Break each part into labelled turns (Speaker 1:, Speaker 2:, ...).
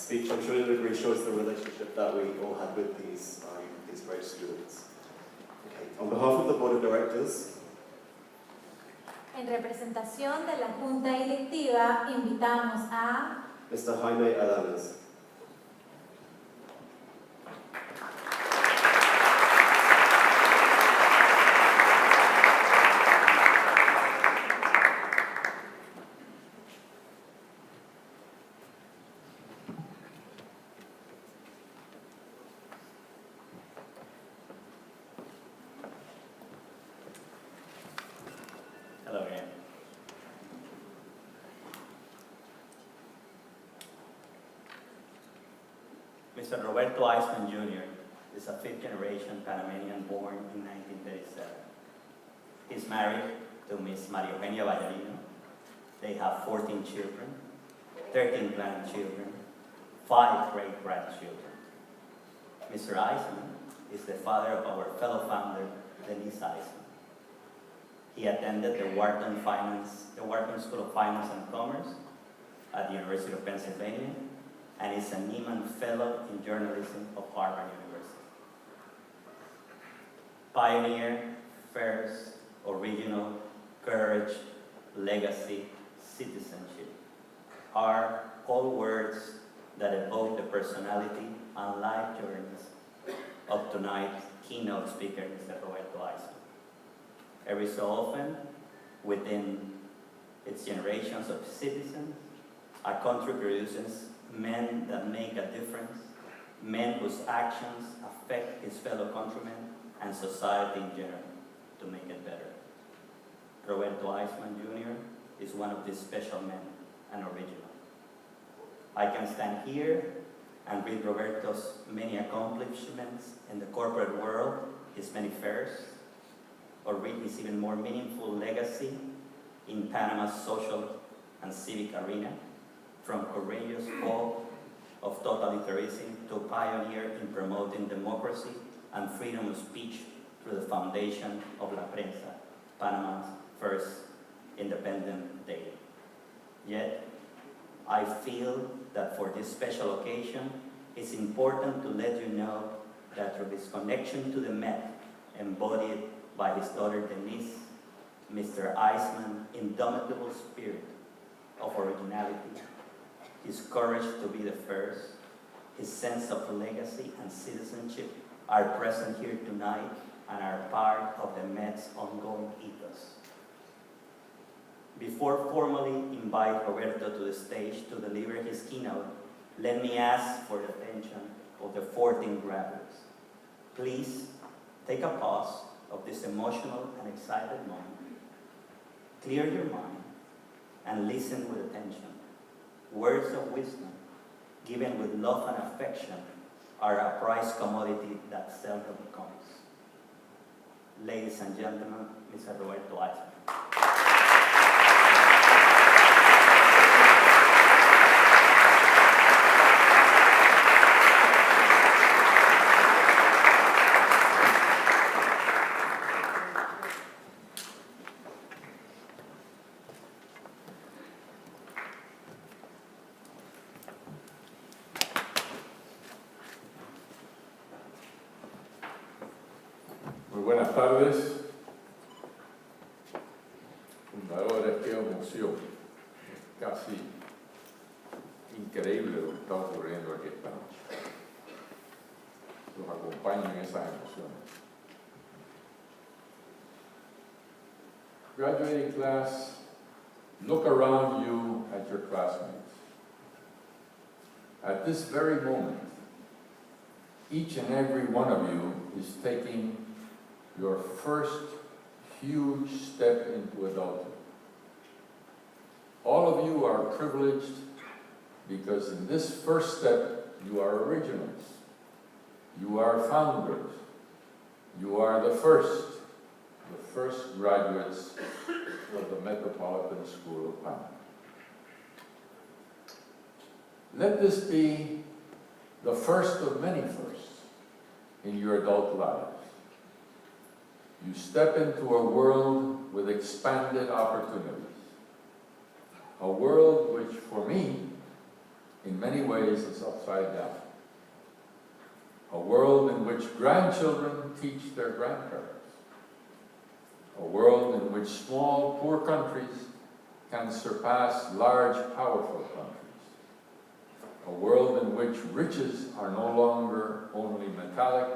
Speaker 1: speech, I'm sure you'll agree, shows the relationship that we all had with these great students. Okay. On behalf of the Board of Directors,
Speaker 2: En representación de la Junta Directiva, invitamos a
Speaker 1: Mr. Jaime Adames.
Speaker 3: Hello again. Mr. Roberto Eisman Jr. is a fifth-generation Panamanian born in 1937. He's married to Miss Maria Eugenia Vallarino. They have 14 children, 13 grandchildren, 5 great-grandchildren. Mr. Eisman is the father of our fellow founder, Denise Eisman. He attended the Wharton School of Finance and Commerce at the University of Pennsylvania and is a Nieman Fellow in Journalism of Harvard University. Pioneer, first, original, courage, legacy, citizenship are all words that evoke the personality and life journeys of tonight's keynote speaker, Mr. Roberto Eisman. Every so often, within its generations of citizens, our country produces men that make a difference, men whose actions affect his fellow countrymen and society in general to make it better. Roberto Eisman Jr. is one of these special men, an original. I can stand here and read Roberto's many accomplishments in the corporate world, his many firsts, or read his even more meaningful legacy in Panama's social and civic arena, from courageous foe of totalitarianism to pioneer in promoting democracy and freedom of speech through the foundation of La Prensa, Panama's first independent daily. Yet, I feel that for this special occasion, it's important to let you know that through his connection to the Met, embodied by his daughter Denise, Mr. Eisman's indomitable spirit of originality, his courage to be the first, his sense of legacy and citizenship are present here tonight and are part of the Met's ongoing ethos. Before formally invite Roberto to the stage to deliver his keynote, let me ask for the attention of the 14 graduates. Please take a pause of this emotional and excited moment. Clear your mind and listen with attention. Words of wisdom, given with love and affection, are a prized commodity that seldom comes. Ladies and gentlemen, Mr. Roberto Eisman.
Speaker 4: Muy buenas tardes. Fundadores, qué emoción. Es casi increíble lo que está ocurriendo aquí esta noche. Los acompaño en esas emociones. Graduating class, look around you at your classmates. At this very moment, each and every one of you is taking your first huge step into adulthood. All of you are privileged because in this first step, you are originals. You are founders. You are the first graduates of the Metropolitan School of Panama. Let this be the first of many firsts in your adult lives. You step into a world with expanded opportunities. A world which, for me, in many ways is upside down. A world in which grandchildren teach their grandparents. A world in which small, poor countries can surpass large, powerful countries. A world in which riches are no longer only metallic,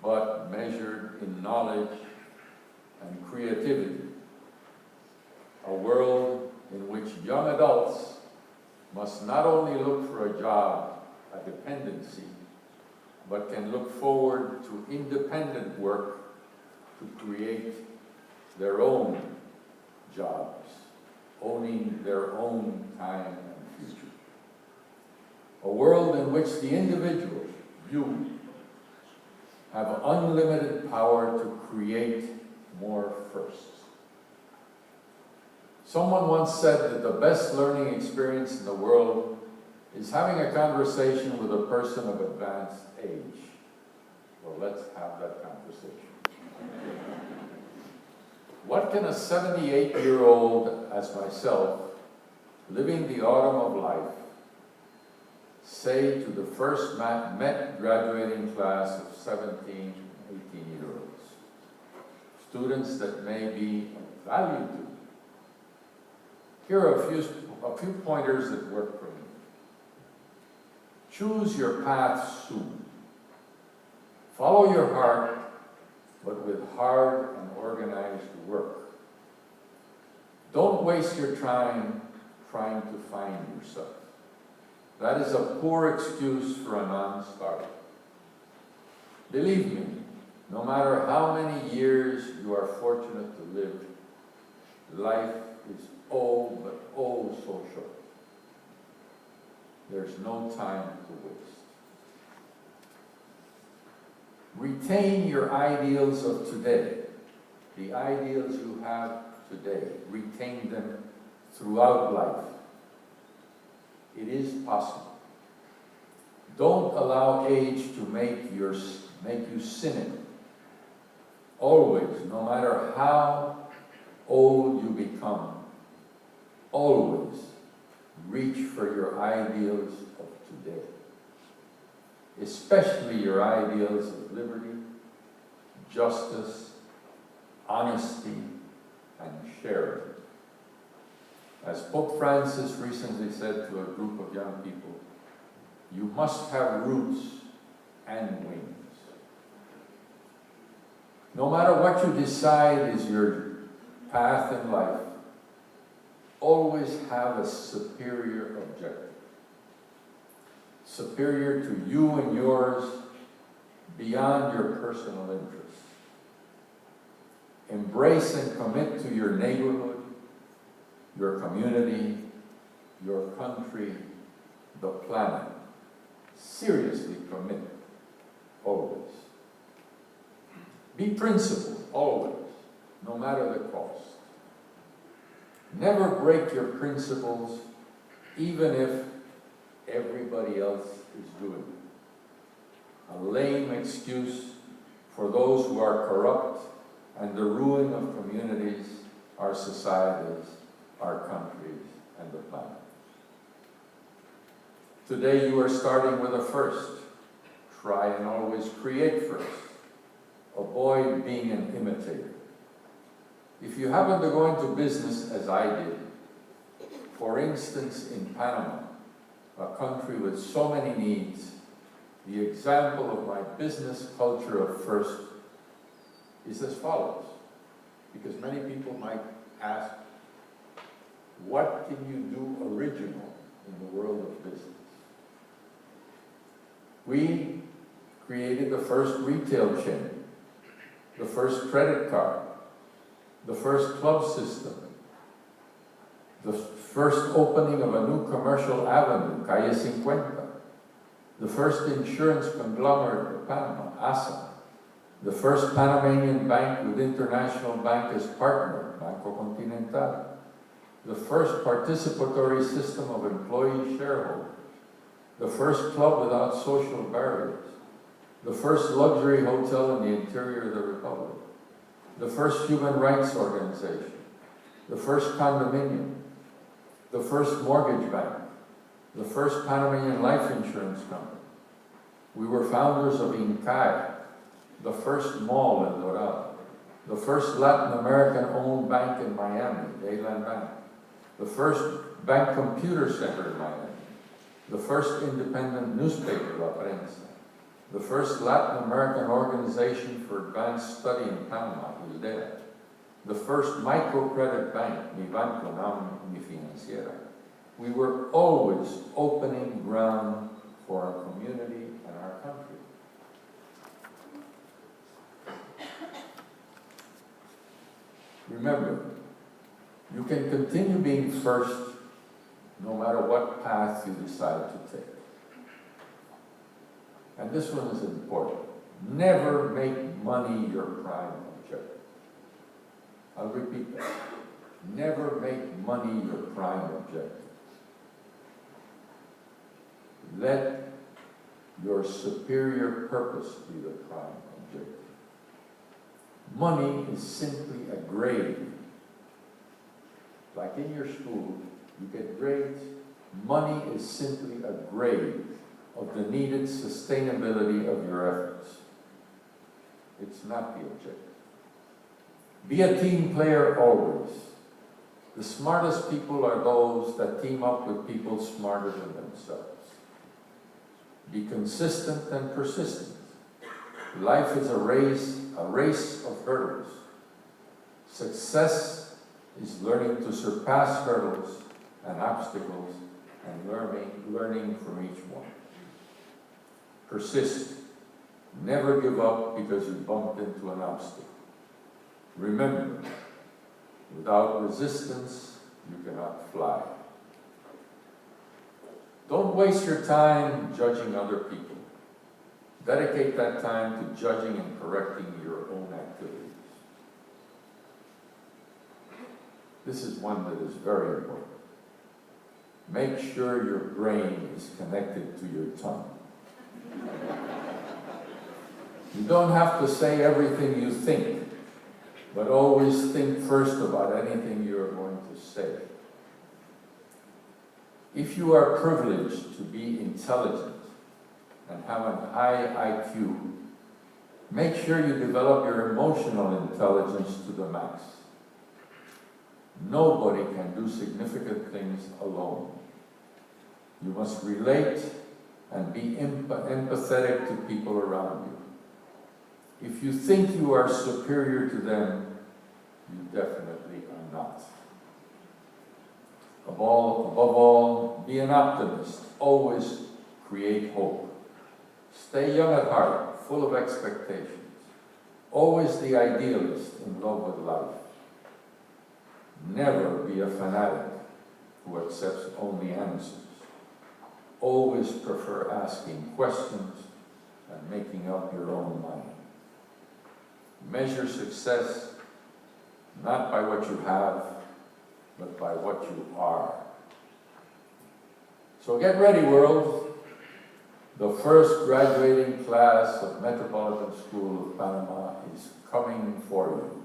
Speaker 4: but measured in knowledge and creativity. A world in which young adults must not only look for a job, a dependency, but can look forward to independent work to create their own jobs, owning their own time and future. A world in which the individual, you, have unlimited power to create more firsts. Someone once said that the best learning experience in the world is having a conversation with a person of advanced age. Well, let's have that conversation. What can a 78-year-old as myself, living the autumn of life, say to the first Met graduating class of 17, 18-year-olds? Students that may be of value to you. Here are a few pointers that work for me. Choose your path soon. Follow your heart, but with hard and organized work. Don't waste your time trying to find yourself. That is a poor excuse for a non-starter. Believe me, no matter how many years you are fortunate to live, life is but so short. There's no time to waste. Retain your ideals of today. The ideals you have today. Retain them throughout life. It is possible. Don't allow age to make you cynical. Always, no matter how old you become, always reach for your ideals of today. Especially your ideals of liberty, justice, honesty, and sharing. As Pope Francis recently said to a group of young people, you must have roots and wings. No matter what you decide is your path in life, always have a superior objective. Superior to you and yours, beyond your personal interests. Embrace and commit to your neighborhood, your community, your country, the planet. Seriously commit, always. Be principled, always, no matter the cost. Never break your principles, even if everybody else is doing it. A lame excuse for those who are corrupt and the ruin of communities, our societies, our countries, and the planet. Today you are starting with a first. Try and always create first. Avoid being an imitator. If you happen to go into business as I did, for instance in Panama, a country with so many needs, the example of my business culture of first is as follows. Because many people might ask, what can you do original in the world of business? We created the first retail chain, the first credit card, the first club system, the first opening of a new commercial avenue, Calle 50, the first insurance conglomerate of Panama, ASA, the first Panamanian bank with International Bank as partner, Banco Continental, the first participatory system of employee shareholders, the first club without social barriers, the first luxury hotel in the interior of the Republic, the first human rights organization, the first condominium, the first mortgage bank, the first Panamanian life insurance company. We were founders of Incai, the first mall in Doral, the first Latin American-owned bank in Miami, Dayland Bank, the first bank computer center in Miami, the first independent newspaper, La Prensa, the first Latin American organization for advanced study in Panama, ILDEA, the first microcredit bank, Mi Banco, now Mi Financiera. We were always opening ground for our community and our country. Remember, you can continue being first no matter what path you decide to take. And this one is important. Never make money your prime objective. I'll repeat that. Never make money your prime objective. Let your superior purpose be the prime objective. Money is simply a grade. Like in your school, you get grades. Money is simply a grade of the needed sustainability of your efforts. It's not the objective. Be a team player always. The smartest people are those that team up with people smarter than themselves. Be consistent and persistent. Life is a race of hurdles. Success is learning to surpass hurdles and obstacles and learning from each one. Persist. Never give up because you bumped into an obstacle. Remember, without resistance, you cannot fly. Don't waste your time judging other people. Dedicate that time to judging and correcting your own activities. This is one that is very important. Make sure your brain is connected to your tongue. You don't have to say everything you think, but always think first about anything you're going to say. If you are privileged to be intelligent and have an high IQ, make sure you develop your emotional intelligence to the max. Nobody can do significant things alone. You must relate and be empathetic to people around you. If you think you are superior to them, you definitely are not. Above all, be an optimist. Always create hope. Stay young at heart, full of expectations. Always the idealist in love with life. Never be a fanatic who accepts only answers. Always prefer asking questions and making up your own mind. Measure success not by what you have, but by what you are. So get ready, world. The first graduating class of Metropolitan School of Panama is coming for you.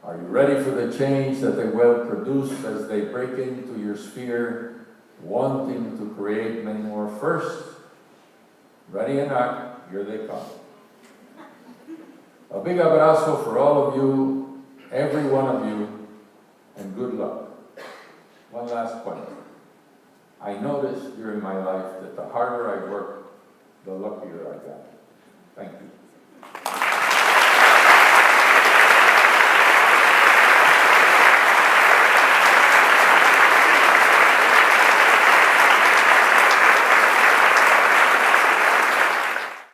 Speaker 4: Are you ready for the change that they will produce as they break into your sphere, wanting to create many more firsts? Ready or not, here they come. A big abrazo for all of you, every one of you, and good luck. One last point. I noticed during my life that the harder I worked, the luckier I got. Thank you.